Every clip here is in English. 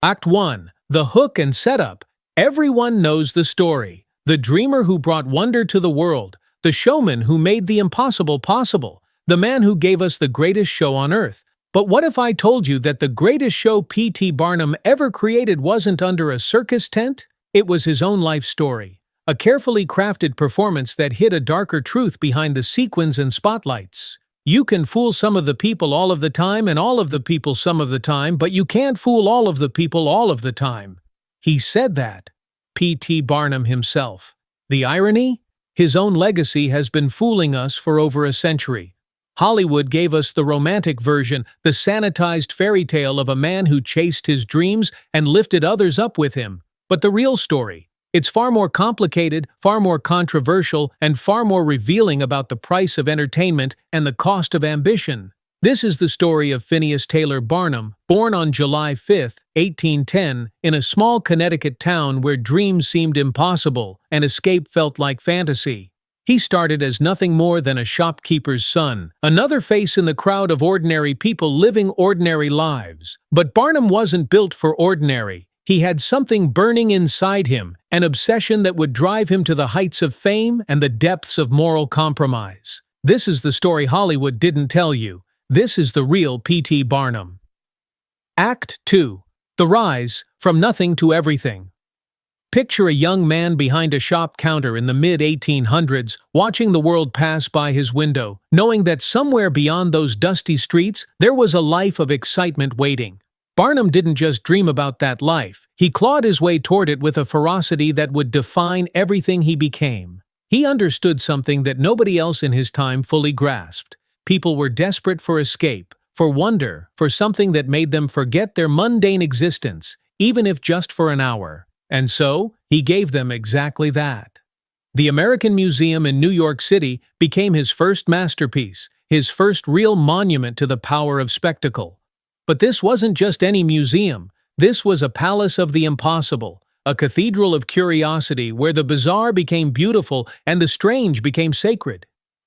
Act 1. The hook and setup. Everyone knows the story. The dreamer who brought wonder to the world. The showman who made the impossible possible. The man who gave us the greatest show on earth. But what if I told you that the greatest show P.T. Barnum ever created wasn't under a circus tent? It was his own life story. A carefully crafted performance that hid a darker truth behind the sequins and spotlights. You can fool some of the people all of the time and all of the people some of the time, but you can't fool all of the people all of the time. He said that. P.T. Barnum himself. The irony? His own legacy has been fooling us for over a century. Hollywood gave us the romantic version, the sanitized fairy tale of a man who chased his dreams and lifted others up with him. But the real story, it's far more complicated, far more controversial, and far more revealing about the price of entertainment and the cost of ambition. This is the story of Phineas Taylor Barnum, born on July 5, 1810, in a small Connecticut town where dreams seemed impossible and escape felt like fantasy. He started as nothing more than a shopkeeper's son, another face in the crowd of ordinary people living ordinary lives. But Barnum wasn't built for ordinary. He had something burning inside him, an obsession that would drive him to the heights of fame and the depths of moral compromise. This is the story Hollywood didn't tell you. This is the real P.T. Barnum. Act 2. The Rise, from Nothing to Everything. Picture a young man behind a shop counter in the mid-1800s, watching the world pass by his window, knowing that somewhere beyond those dusty streets there was a life of excitement waiting. Barnum didn't just dream about that life, he clawed his way toward it with a ferocity that would define everything he became. He understood something that nobody else in his time fully grasped. People were desperate for escape, for wonder, for something that made them forget their mundane existence, even if just for an hour. And so, he gave them exactly that. The American Museum in New York City became his first masterpiece, his first real monument to the power of spectacle. But this wasn't just any museum. This was a palace of the impossible, a cathedral of curiosity where the bizarre became beautiful and the strange became sacred.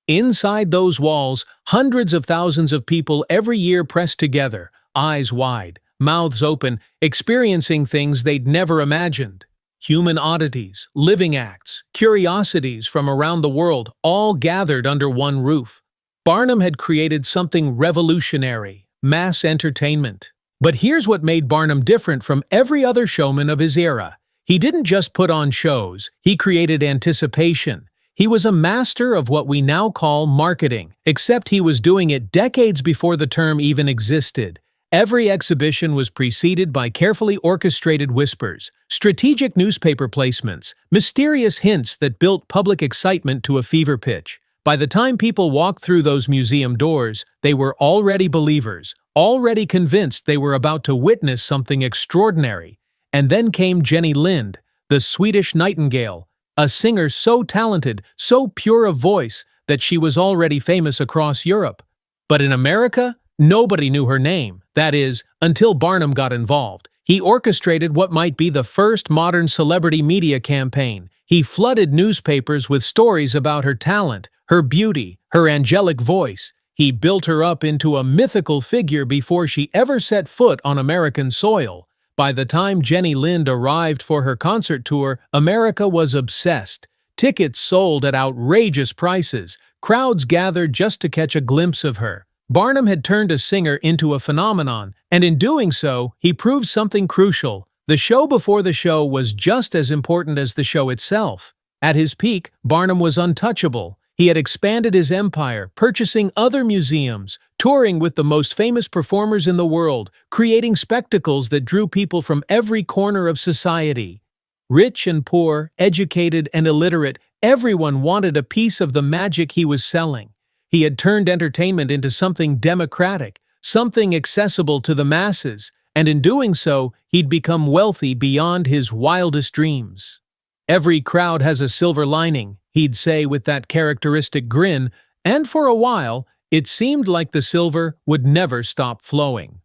Inside those walls, hundreds of thousands of people every year pressed together, eyes wide, mouths open, experiencing things they'd never imagined. Human oddities, living acts, curiosities from around the world, all gathered under one roof. Barnum had created something revolutionary, mass entertainment. But here's what made Barnum different from every other showman of his era. He didn't just put on shows, he created anticipation. He was a master of what we now call marketing, except he was doing it decades before the term even existed. Every exhibition was preceded by carefully orchestrated whispers, strategic newspaper placements, mysterious hints that built public excitement to a fever pitch. By the time people walked through those museum doors, they were already believers, already convinced they were about to witness something extraordinary. And then came Jenny Lind, the Swedish nightingale, a singer so talented, so pure of voice, that she was already famous across Europe. But in America, nobody knew her name. That is, until Barnum got involved. He orchestrated what might be the first modern celebrity media campaign. He flooded newspapers with stories about her talent, her beauty, her angelic voice. He built her up into a mythical figure before she ever set foot on American soil. By the time Jenny Lind arrived for her concert tour, America was obsessed. Tickets sold at outrageous prices. Crowds gathered just to catch a glimpse of her. Barnum had turned a singer into a phenomenon, and in doing so, he proved something crucial. The show before the show was just as important as the show itself. At his peak, Barnum was untouchable. He had expanded his empire, purchasing other museums, touring with the most famous performers in the world, creating spectacles that drew people from every corner of society. Rich and poor, educated and illiterate, everyone wanted a piece of the magic he was selling. He had turned entertainment into something democratic, something accessible to the masses, and in doing so, he'd become wealthy beyond his wildest dreams. "Every crowd has a silver lining," he'd say with that characteristic grin, and for a while, it seemed like the silver would never stop flowing.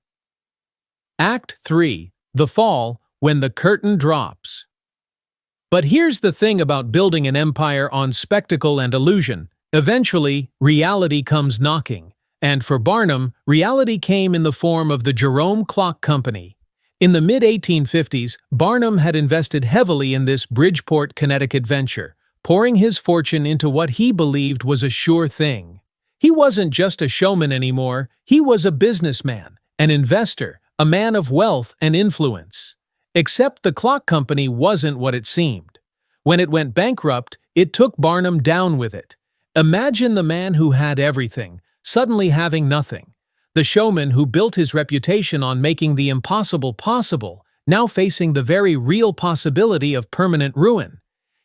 Act 3. The Fall, when the curtain drops. But here's the thing about building an empire on spectacle and illusion. Eventually, reality comes knocking. And for Barnum, reality came in the form of the Jerome Clock Company. In the mid-1850s, Barnum had invested heavily in this Bridgeport, Connecticut venture, pouring his fortune into what he believed was a sure thing. He wasn't just a showman anymore, he was a businessman, an investor, a man of wealth and influence. Except the clock company wasn't what it seemed. When it went bankrupt, it took Barnum down with it. Imagine the man who had everything, suddenly having nothing. The showman who built his reputation on making the impossible possible, now facing the very real possibility of permanent ruin.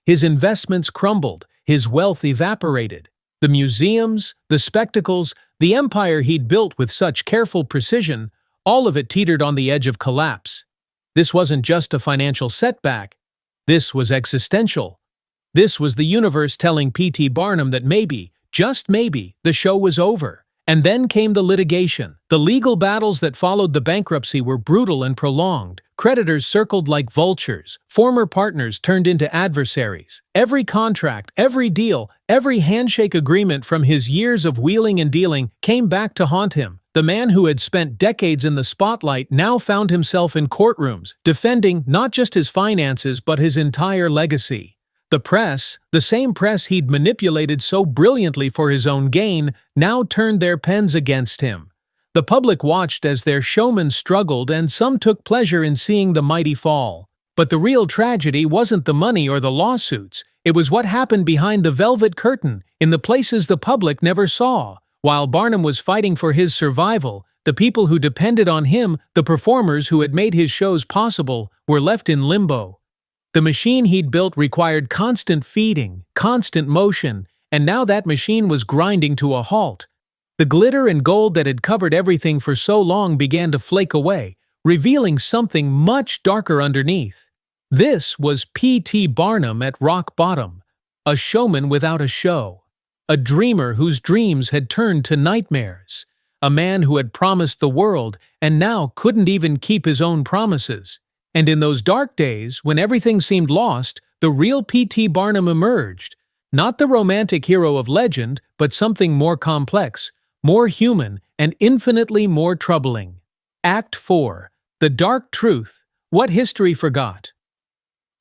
His investments crumbled, his wealth evaporated. The museums, the spectacles, the empire he'd built with such careful precision, all of it teetered on the edge of collapse. This wasn't just a financial setback. This was existential. This was the universe telling P.T. Barnum that maybe, just maybe, the show was over. And then came the litigation. The legal battles that followed the bankruptcy were brutal and prolonged. Creditors circled like vultures. Former partners turned into adversaries. Every contract, every deal, every handshake agreement from his years of wheeling and dealing came back to haunt him. The man who had spent decades in the spotlight now found himself in courtrooms, defending not just his finances but his entire legacy. The press, the same press he'd manipulated so brilliantly for his own gain, now turned their pens against him. The public watched as their showman struggled, and some took pleasure in seeing the mighty fall. But the real tragedy wasn't the money or the lawsuits. It was what happened behind the velvet curtain, in the places the public never saw. While Barnum was fighting for his survival, the people who depended on him, the performers who had made his shows possible, were left in limbo. The machine he'd built required constant feeding, constant motion, and now that machine was grinding to a halt. The glitter and gold that had covered everything for so long began to flake away, revealing something much darker underneath. This was P.T. Barnum at rock bottom, a showman without a show, a dreamer whose dreams had turned to nightmares, a man who had promised the world and now couldn't even keep his own promises. And in those dark days, when everything seemed lost, the real P.T. Barnum emerged. Not the romantic hero of legend, but something more complex, more human, and infinitely more troubling. Act 4. The Dark Truth. What History Forgot.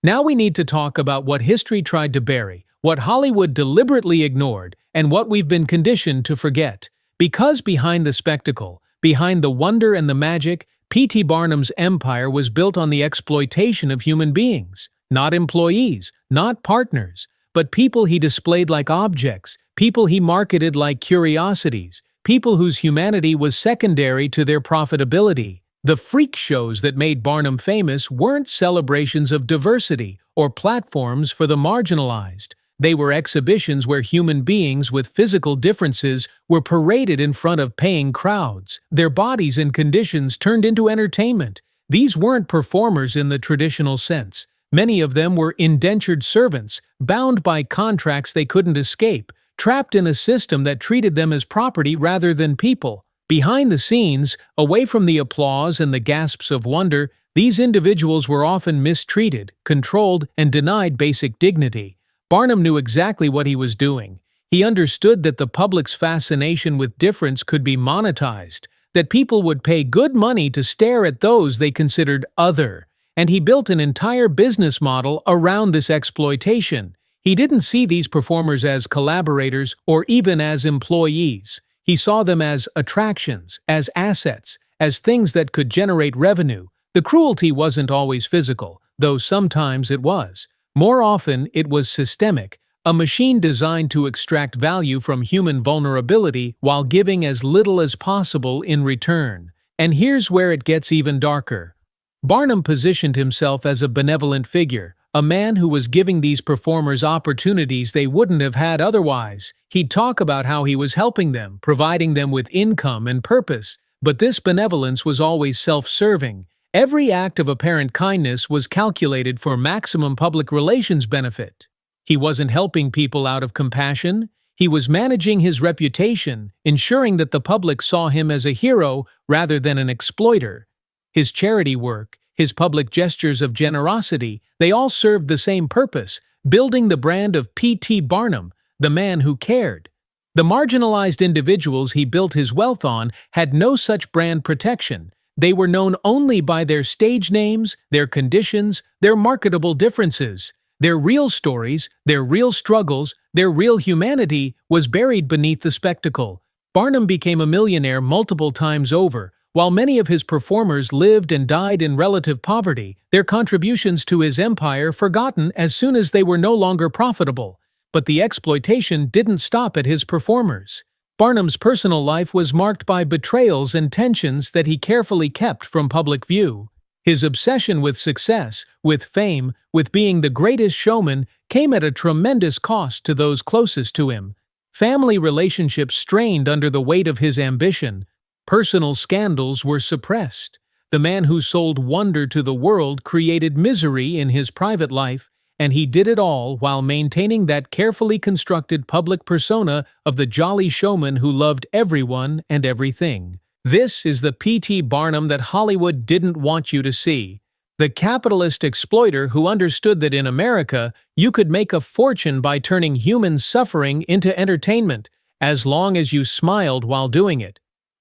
Now we need to talk about what history tried to bury, what Hollywood deliberately ignored, and what we've been conditioned to forget. Because behind the spectacle, behind the wonder and the magic, P.T. Barnum's empire was built on the exploitation of human beings, not employees, not partners, but people he displayed like objects, people he marketed like curiosities, people whose humanity was secondary to their profitability. The freak shows that made Barnum famous weren't celebrations of diversity or platforms for the marginalized. They were exhibitions where human beings with physical differences were paraded in front of paying crowds, their bodies and conditions turned into entertainment. These weren't performers in the traditional sense. Many of them were indentured servants, bound by contracts they couldn't escape, trapped in a system that treated them as property rather than people. Behind the scenes, away from the applause and the gasps of wonder, these individuals were often mistreated, controlled, and denied basic dignity. Barnum knew exactly what he was doing. He understood that the public's fascination with difference could be monetized, that people would pay good money to stare at those they considered other, and he built an entire business model around this exploitation. He didn't see these performers as collaborators or even as employees. He saw them as attractions, as assets, as things that could generate revenue. The cruelty wasn't always physical, though sometimes it was. More often, it was systemic, a machine designed to extract value from human vulnerability while giving as little as possible in return. And here's where it gets even darker. Barnum positioned himself as a benevolent figure, a man who was giving these performers opportunities they wouldn't have had otherwise. He'd talk about how he was helping them, providing them with income and purpose, but this benevolence was always self-serving. Every act of apparent kindness was calculated for maximum public relations benefit. He wasn't helping people out of compassion. He was managing his reputation, ensuring that the public saw him as a hero rather than an exploiter. His charity work, his public gestures of generosity, they all served the same purpose, building the brand of P.T. Barnum, the man who cared. The marginalized individuals he built his wealth on had no such brand protection. They were known only by their stage names, their conditions, their marketable differences. Their real stories, their real struggles, their real humanity was buried beneath the spectacle. Barnum became a millionaire multiple times over. While many of his performers lived and died in relative poverty, their contributions to his empire forgotten as soon as they were no longer profitable. But the exploitation didn't stop at his performers. Barnum's personal life was marked by betrayals and tensions that he carefully kept from public view. His obsession with success, with fame, with being the greatest showman came at a tremendous cost to those closest to him. Family relationships strained under the weight of his ambition. Personal scandals were suppressed. The man who sold wonder to the world created misery in his private life, and he did it all while maintaining that carefully constructed public persona of the jolly showman who loved everyone and everything. This is the P.T. Barnum that Hollywood didn't want you to see. The capitalist exploiter who understood that in America, you could make a fortune by turning human suffering into entertainment, as long as you smiled while doing it.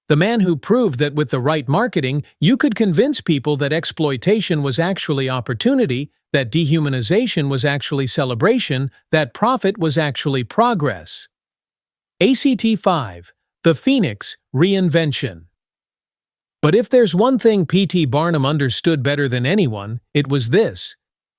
The man who proved that with the right marketing, you could convince people that exploitation was actually opportunity, that dehumanization was actually celebration, that profit was actually progress. ACT 5. The Phoenix Reinvention. But if there's one thing P.T. Barnum understood better than anyone, it was this.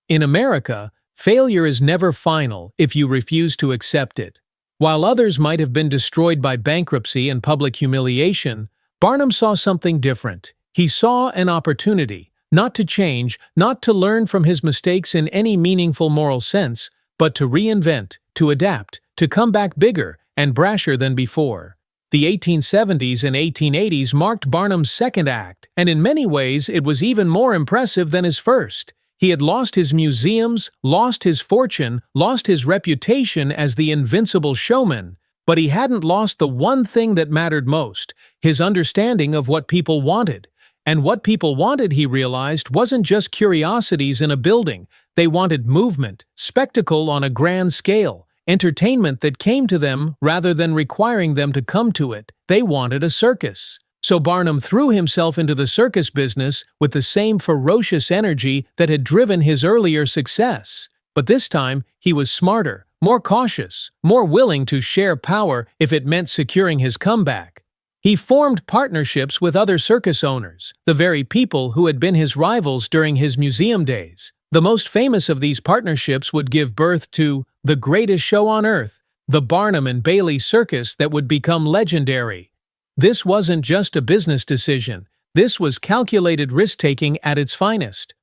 In America, failure is never final if you refuse to accept it. While others might have been destroyed by bankruptcy and public humiliation, Barnum saw something different. He saw an opportunity, not to change, not to learn from his mistakes in any meaningful moral sense, but to reinvent, to adapt, to come back bigger and brasher than before. The 1870s and 1880s marked Barnum's second act, and in many ways it was even more impressive than his first. He had lost his museums, lost his fortune, lost his reputation as the invincible showman, but he hadn't lost the one thing that mattered most, his understanding of what people wanted. And what people wanted, he realized, wasn't just curiosities in a building. They wanted movement, spectacle on a grand scale, entertainment that came to them rather than requiring them to come to it. They wanted a circus. So Barnum threw himself into the circus business with the same ferocious energy that had driven his earlier success. But this time, he was smarter, more cautious, more willing to share power if it meant securing his comeback. He formed partnerships with other circus owners, the very people who had been his rivals during his museum days. The most famous of these partnerships would give birth to the greatest show on earth, the Barnum and Bailey Circus that would become legendary. This wasn't just a business decision. This was calculated risk-taking at its finest.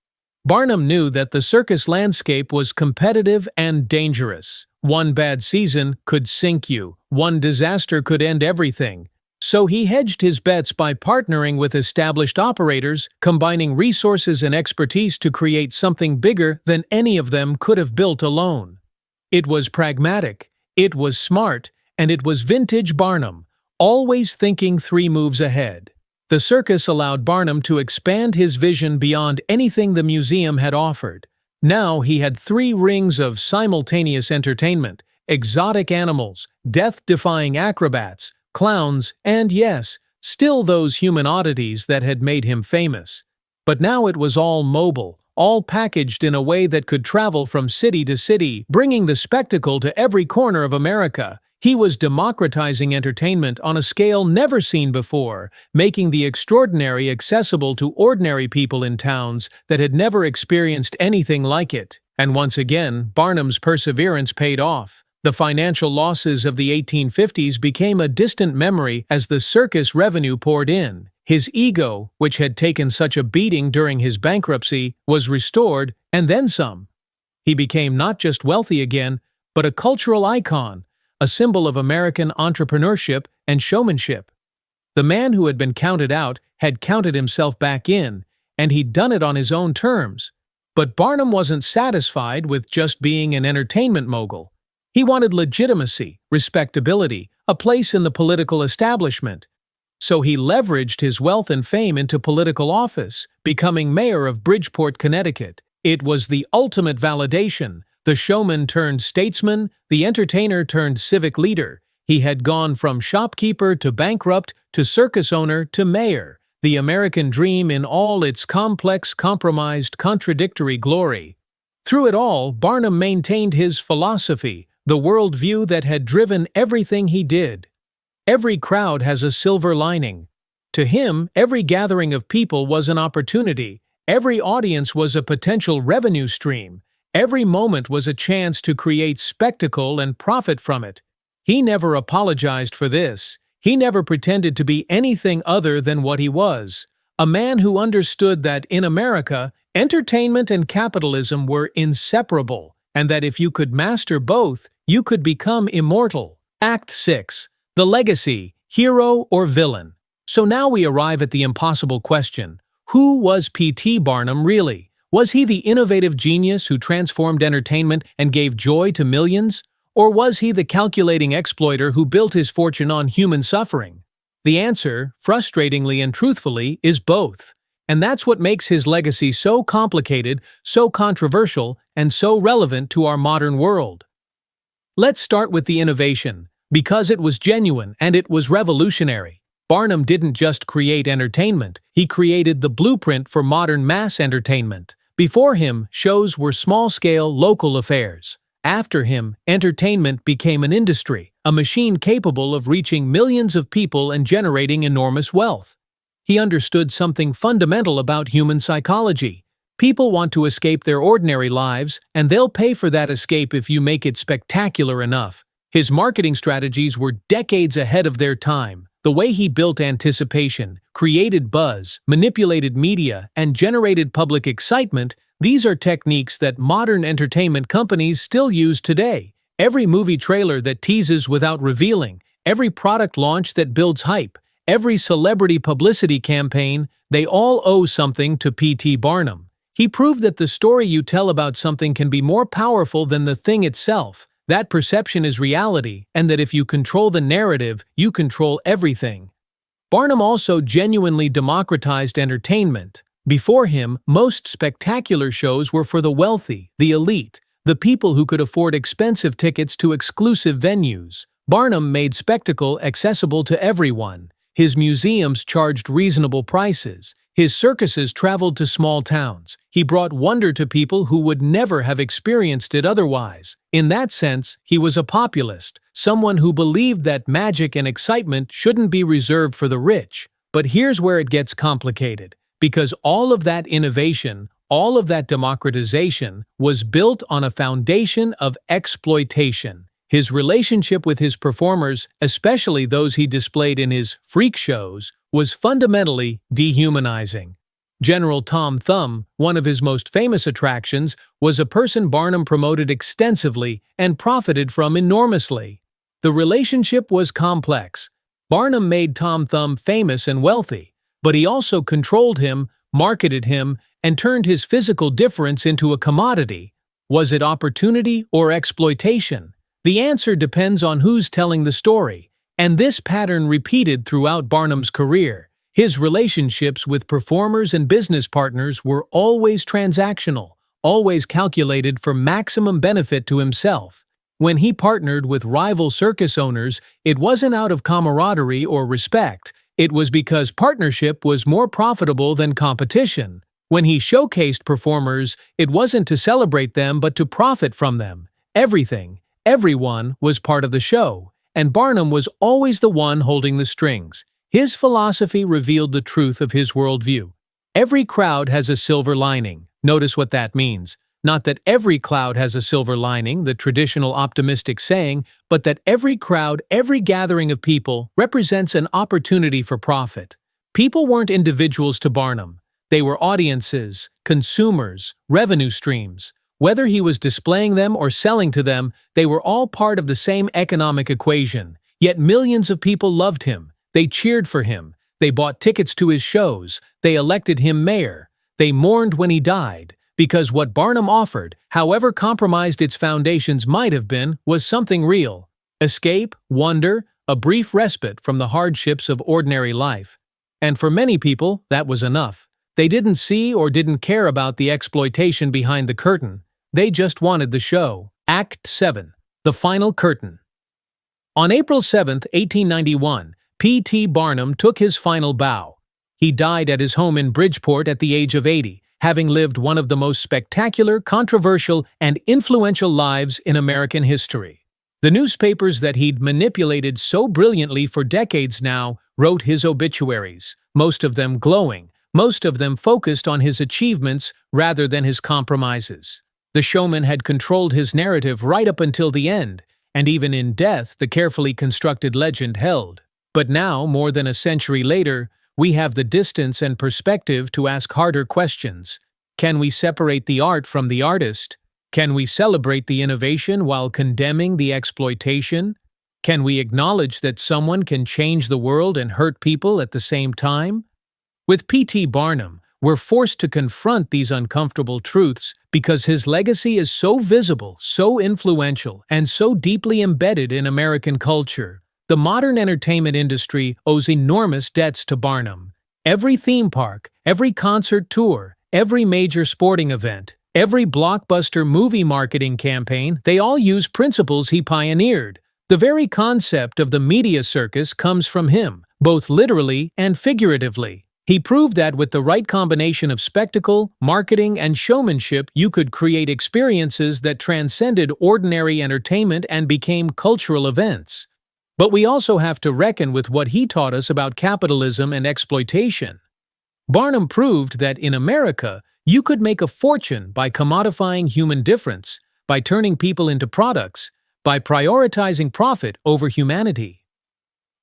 Barnum knew that the circus landscape was competitive and dangerous. One bad season could sink you. One disaster could end everything. So he hedged his bets by partnering with established operators, combining resources and expertise to create something bigger than any of them could have built alone. It was pragmatic, it was smart, and it was vintage Barnum, always thinking 3 moves ahead. The circus allowed Barnum to expand his vision beyond anything the museum had offered. Now he had 3 rings of simultaneous entertainment, exotic animals, death-defying acrobats, clowns, and yes, still those human oddities that had made him famous. But now it was all mobile, all packaged in a way that could travel from city to city, bringing the spectacle to every corner of America. He was democratizing entertainment on a scale never seen before, making the extraordinary accessible to ordinary people in towns that had never experienced anything like it. And once again, Barnum's perseverance paid off. The financial losses of the 1850s became a distant memory as the circus revenue poured in. His ego, which had taken such a beating during his bankruptcy, was restored, and then some. He became not just wealthy again, but a cultural icon, a symbol of American entrepreneurship and showmanship. The man who had been counted out had counted himself back in, and he'd done it on his own terms. But Barnum wasn't satisfied with just being an entertainment mogul. He wanted legitimacy, respectability, a place in the political establishment. So he leveraged his wealth and fame into political office, becoming mayor of Bridgeport, Connecticut. It was the ultimate validation. The showman turned statesman, the entertainer turned civic leader. He had gone from shopkeeper to bankrupt to circus owner to mayor. the American dream in all its complex, compromised, contradictory glory. Through it all, Barnum maintained his philosophy, the worldview that had driven everything he did. Every crowd has a silver lining. To him, every gathering of people was an opportunity, every audience was a potential revenue stream, every moment was a chance to create spectacle and profit from it. He never apologized for this. He never pretended to be anything other than what he was, a man who understood that in America, entertainment and capitalism were inseparable, and that if you could master both, you could become immortal. Act 6. The Legacy, Hero or Villain. So now we arrive at the impossible question. Who was P.T. Barnum really? Was he the innovative genius who transformed entertainment and gave joy to millions? Or was he the calculating exploiter who built his fortune on human suffering? The answer, frustratingly and truthfully, is both. And that's what makes his legacy so complicated, so controversial, and so relevant to our modern world. Let's start with the innovation. Because it was genuine and it was revolutionary. Barnum didn't just create entertainment, he created the blueprint for modern mass entertainment. Before him, shows were small-scale, local affairs. After him, entertainment became an industry, a machine capable of reaching millions of people and generating enormous wealth. He understood something fundamental about human psychology. People want to escape their ordinary lives, and they'll pay for that escape if you make it spectacular enough. His marketing strategies were decades ahead of their time. The way he built anticipation, created buzz, manipulated media, and generated public excitement, these are techniques that modern entertainment companies still use today. Every movie trailer that teases without revealing, every product launch that builds hype, every celebrity publicity campaign, they all owe something to P.T. Barnum. He proved that the story you tell about something can be more powerful than the thing itself. That perception is reality, and that if you control the narrative, you control everything. Barnum also genuinely democratized entertainment. Before him, most spectacular shows were for the wealthy, the elite, the people who could afford expensive tickets to exclusive venues. Barnum made spectacle accessible to everyone. His museums charged reasonable prices. His circuses traveled to small towns. He brought wonder to people who would never have experienced it otherwise. In that sense, he was a populist, someone who believed that magic and excitement shouldn't be reserved for the rich. But here's where it gets complicated, because all of that innovation, all of that democratization, was built on a foundation of exploitation. His relationship with his performers, especially those he displayed in his freak shows, was fundamentally dehumanizing. General Tom Thumb, one of his most famous attractions, was a person Barnum promoted extensively and profited from enormously. The relationship was complex. Barnum made Tom Thumb famous and wealthy, but he also controlled him, marketed him, and turned his physical difference into a commodity. Was it opportunity or exploitation? The answer depends on who's telling the story, and this pattern repeated throughout Barnum's career. His relationships with performers and business partners were always transactional, always calculated for maximum benefit to himself. When he partnered with rival circus owners, it wasn't out of camaraderie or respect, it was because partnership was more profitable than competition. When he showcased performers, it wasn't to celebrate them but to profit from them. Everyone was part of the show, and Barnum was always the one holding the strings. His philosophy revealed the truth of his worldview. Every crowd has a silver lining. Notice what that means. Not that every cloud has a silver lining, the traditional optimistic saying, but that every crowd, every gathering of people, represents an opportunity for profit. People weren't individuals to Barnum. They were audiences, consumers, revenue streams. Whether he was displaying them or selling to them, they were all part of the same economic equation. Yet millions of people loved him. They cheered for him. They bought tickets to his shows. They elected him mayor. They mourned when he died. Because what Barnum offered, however compromised its foundations might have been, was something real. Escape, wonder, a brief respite from the hardships of ordinary life. And for many people, that was enough. They didn't see or didn't care about the exploitation behind the curtain. They just wanted the show. Act 7. The Final Curtain. On April 7, 1891, P.T. Barnum took his final bow. He died at his home in Bridgeport at the age of 80, having lived one of the most spectacular, controversial, and influential lives in American history. The newspapers that he'd manipulated so brilliantly for decades now wrote his obituaries, most of them glowing, most of them focused on his achievements rather than his compromises. The showman had controlled his narrative right up until the end, and even in death the carefully constructed legend held. But now, more than a century later, we have the distance and perspective to ask harder questions. Can we separate the art from the artist? Can we celebrate the innovation while condemning the exploitation? Can we acknowledge that someone can change the world and hurt people at the same time? With P.T. Barnum, we're forced to confront these uncomfortable truths because his legacy is so visible, so influential, and so deeply embedded in American culture. The modern entertainment industry owes enormous debts to Barnum. Every theme park, every concert tour, every major sporting event, every blockbuster movie marketing campaign, they all use principles he pioneered. The very concept of the media circus comes from him, both literally and figuratively. He proved that with the right combination of spectacle, marketing, and showmanship, you could create experiences that transcended ordinary entertainment and became cultural events. But we also have to reckon with what he taught us about capitalism and exploitation. Barnum proved that in America, you could make a fortune by commodifying human difference, by turning people into products, by prioritizing profit over humanity.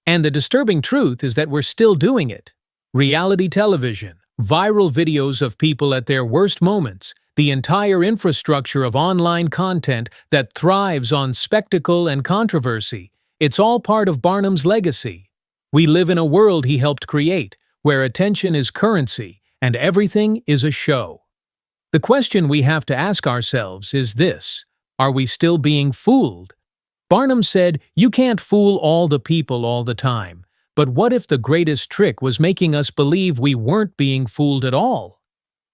And the disturbing truth is that we're still doing it. Reality television, viral videos of people at their worst moments, the entire infrastructure of online content that thrives on spectacle and controversy, it's all part of Barnum's legacy. We live in a world he helped create, where attention is currency and everything is a show. The question we have to ask ourselves is this: are we still being fooled? Barnum said, "You can't fool all the people all the time." But what if the greatest trick was making us believe we weren't being fooled at all?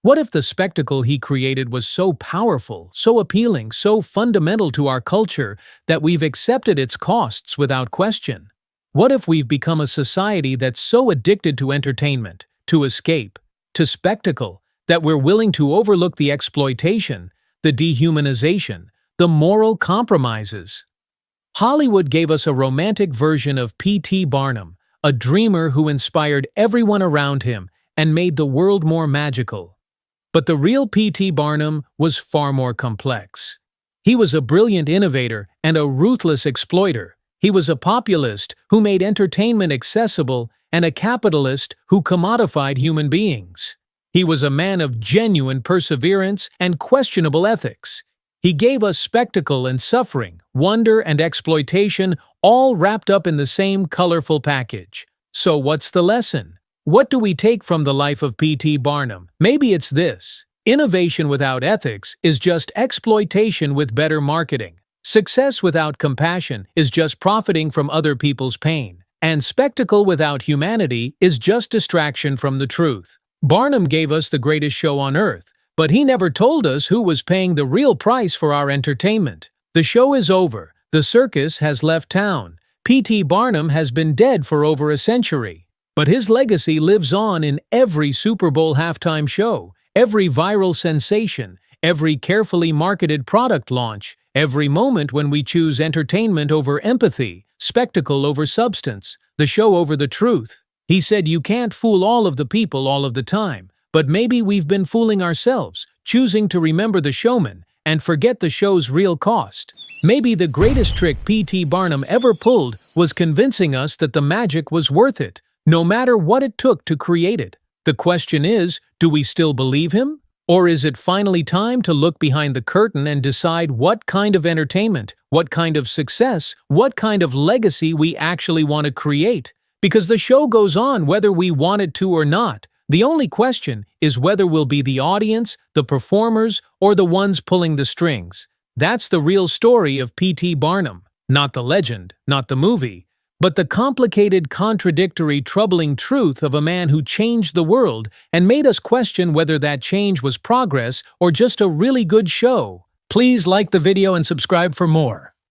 What if the spectacle he created was so powerful, so appealing, so fundamental to our culture that we've accepted its costs without question? What if we've become a society that's so addicted to entertainment, to escape, to spectacle, that we're willing to overlook the exploitation, the dehumanization, the moral compromises? Hollywood gave us a romantic version of P.T. Barnum, a dreamer who inspired everyone around him and made the world more magical. But the real P.T. Barnum was far more complex. He was a brilliant innovator and a ruthless exploiter. He was a populist who made entertainment accessible and a capitalist who commodified human beings. He was a man of genuine perseverance and questionable ethics. He gave us spectacle and suffering, wonder and exploitation, all wrapped up in the same colorful package. So what's the lesson? What do we take from the life of P.T. Barnum? Maybe it's this: innovation without ethics is just exploitation with better marketing. Success without compassion is just profiting from other people's pain. And spectacle without humanity is just distraction from the truth. Barnum gave us the greatest show on earth, but he never told us who was paying the real price for our entertainment. The show is over. The circus has left town. P.T. Barnum has been dead for over a century. But his legacy lives on in every Super Bowl halftime show, every viral sensation, every carefully marketed product launch, every moment when we choose entertainment over empathy, spectacle over substance, the show over the truth. He said you can't fool all of the people all of the time. But maybe we've been fooling ourselves, choosing to remember the showman and forget the show's real cost. Maybe the greatest trick P.T. Barnum ever pulled was convincing us that the magic was worth it, no matter what it took to create it. The question is, do we still believe him? Or is it finally time to look behind the curtain and decide what kind of entertainment, what kind of success, what kind of legacy we actually want to create? Because the show goes on whether we want it to or not. The only question is whether we'll be the audience, the performers, or the ones pulling the strings. That's the real story of P.T. Barnum. Not the legend, not the movie, but the complicated, contradictory, troubling truth of a man who changed the world and made us question whether that change was progress or just a really good show. Please like the video and subscribe for more.